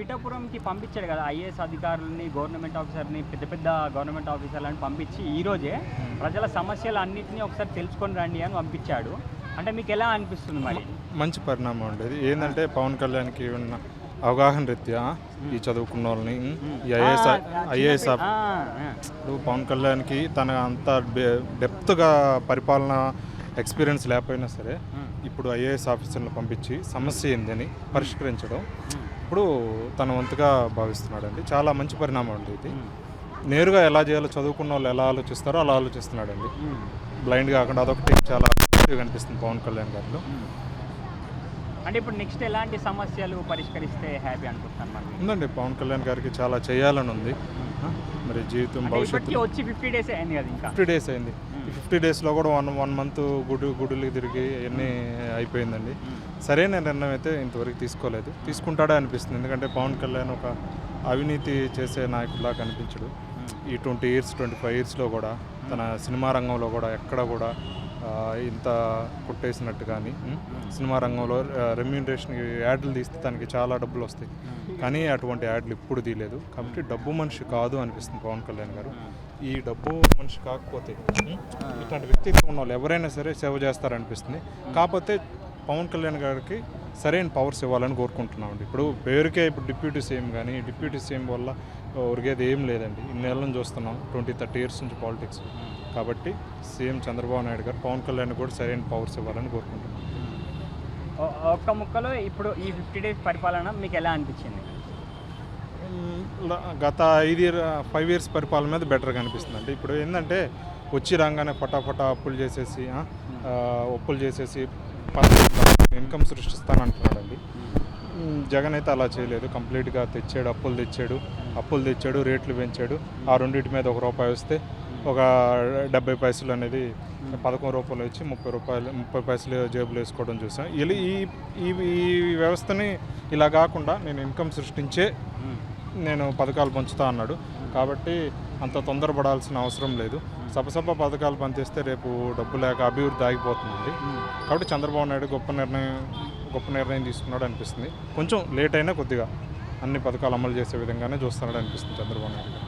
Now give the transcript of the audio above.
పిఠాపురంకి పంపించాడు కదా ఐఏఎస్ అధికారులని, గవర్నమెంట్ ఆఫీసర్ని, పెద్ద పెద్ద గవర్నమెంట్ ఆఫీసర్లను పంపించి ఈరోజే ప్రజల సమస్యలు అన్నింటినీ ఒకసారి తెలుసుకొని రండి అని పంపించాడు. అంటే మీకు ఎలా అనిపిస్తుంది? మరి మంచి పరిణామం ఉండేది. ఏంటంటే పవన్ కళ్యాణ్కి ఉన్న అవగాహన రీత్యా ఈ చదువుకున్న వాళ్ళని ఈ ఐఏఎస్ ఇప్పుడు పవన్ కళ్యాణ్కి తన అంత డెప్త్గా పరిపాలన ఎక్స్పీరియన్స్ లేకపోయినా సరే ఇప్పుడు ఐఏఎస్ ఆఫీసర్లను పంపించి సమస్య ఏందని పరిష్కరించడం ఇప్పుడు తన వంతుగా భావిస్తున్నాడండి. చాలా మంచి పరిణామం అండి ఇది. నేరుగా ఎలా చేయాలో చదువుకున్న వాళ్ళు ఎలా ఆలోచిస్తారో అలా ఆలోచిస్తున్నాడండి. బ్లైండ్ కాకుండా అదొకటి చాలా కనిపిస్తుంది పవన్ కళ్యాణ్ గారిలో. అంటే ఇప్పుడు నెక్స్ట్ ఎలాంటి సమస్యలు పరిష్కరిస్తే హ్యాపీ అనుకుంటున్నాను? మరి ఉందండి, పవన్ కళ్యాణ్ గారికి చాలా చేయాలని ఉంది. మరి జీవితం భవిష్యత్తు వచ్చి 50 డేస్ అయింది కదా, ఇంకా 50 డేస్ అయింది. ఈ 50 డేస్లో కూడా వన్ మంత్ గుడులు తిరిగి అన్నీ అయిపోయిందండి. సరైన నిర్ణయం అయితే ఇంతవరకు తీసుకోలేదు. తీసుకుంటాడే అనిపిస్తుంది. ఎందుకంటే పవన్ కళ్యాణ్ ఒక అవినీతి చేసే నాయకుడిలా కనిపించడు. ఈ 20 ఇయర్స్ 25 ఇయర్స్లో కూడా తన సినిమా రంగంలో కూడా ఎక్కడ కూడా ఇంత కొట్టేసినట్టు కానీ సినిమా రంగంలో రెమ్యూనరేషన్ యాడ్లు తీస్తే తనకి చాలా డబ్బులు వస్తాయి, కానీ అటువంటి యాడ్లు ఇప్పుడు తీయలేదు. కాబట్టి డబ్బు మనిషి కాదు అనిపిస్తుంది పవన్ కళ్యాణ్ గారు. ఈ డబ్బు మనిషి కాకపోతే ఇట్లాంటి వ్యక్తిత్వం ఉన్న వాళ్ళు ఎవరైనా సరే సేవ చేస్తారనిపిస్తుంది. కాకపోతే పవన్ కళ్యాణ్ గారికి సరైన పవర్స్ ఇవ్వాలని కోరుకుంటున్నామండి. ఇప్పుడు పేరుకే ఇప్పుడు డిప్యూటీ సీఎం, కానీ డిప్యూటీ సీఎం వల్ల ఒరిగేది ఏం లేదండి. ఇన్నేళ్ళని చూస్తున్నాం, 20-30 ఇయర్స్ నుంచి పాలిటిక్స్. కాబట్టి సీఎం చంద్రబాబు నాయుడు గారు పవన్ కళ్యాణ్ కూడా సరైన పవర్స్ ఇవ్వాలని కోరుకుంటున్నాం. ఒక్క ముక్కలో ఇప్పుడు ఈ 50 డేస్ పరిపాలన మీకు ఎలా అనిపించింది? గత 5 ఇయర్స్ పరిపాలన మీద బెటర్గా అనిపిస్తుంది అండి. ఇప్పుడు ఏంటంటే వచ్చి రాగానే ఫటాఫటా అప్పులు చేసేసి ఇన్కమ్ సృష్టిస్తానంటున్నాడండి. జగన్ అయితే అలా చేయలేదు. కంప్లీట్గా అప్పులు తెచ్చాడు, రేట్లు పెంచాడు. ఆ రెండింటి మీద ₹1 వస్తే ఒక 70 పైసలు అనేది 11 రూపాయలు వచ్చి 30 పైసలు జేబులు వేసుకోవడం చూసాం. ఈ వ్యవస్థని ఇలా కాకుండా నేను ఇన్కమ్ సృష్టించే నేను పథకాలు పంచుతా అన్నాడు. కాబట్టి అంత తొందరపడాల్సిన అవసరం లేదు. సపసప పథకాలు పంచేస్తే రేపు డబ్బు లేక అభివృద్ధి ఆగిపోతుందండి. కాబట్టి చంద్రబాబు నాయుడు గొప్ప నిర్ణయం తీసుకున్నాడు అనిపిస్తుంది. కొంచెం లేట్ అయినా కొద్దిగా అన్ని పథకాలు అమలు చేసే విధంగానే చూస్తున్నాడు అనిపిస్తుంది చంద్రబాబు నాయుడు గారు.